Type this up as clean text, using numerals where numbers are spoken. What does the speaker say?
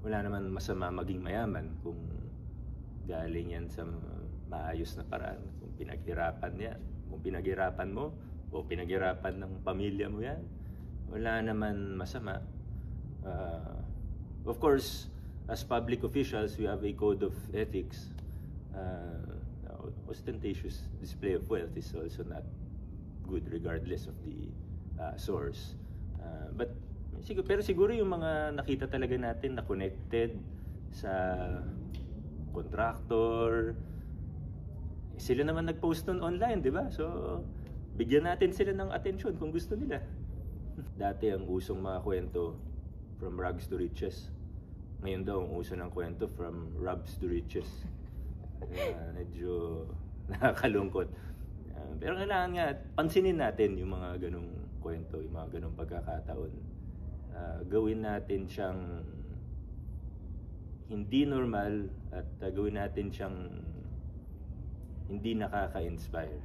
wala naman masama maging mayaman kung galing yan sa maayos na paraan. Kung pinaghirapan yan, kung pinaghirapan mo o pinaghirapan ng pamilya mo yan, wala naman masama. Of course, as public officials, we have a code of ethics. Ostentatious display of wealth is also not good regardless of the source. Pero siguro yung mga nakita talaga natin na connected sa contractor, sila naman nag-post nun online, di ba? So, bigyan natin sila ng atensyon kung gusto nila. Dati ang usong mga kwento, from rags to riches. Ngayon daw ang uso ng kwento, from rubs to riches. Medyo nakakalungkot. Pero kailangan nga, pansinin natin yung mga ganong kwento, yung mga ganong pagkakataon. Gawin natin siyang hindi normal at gawin natin siyang hindi nakaka-inspire.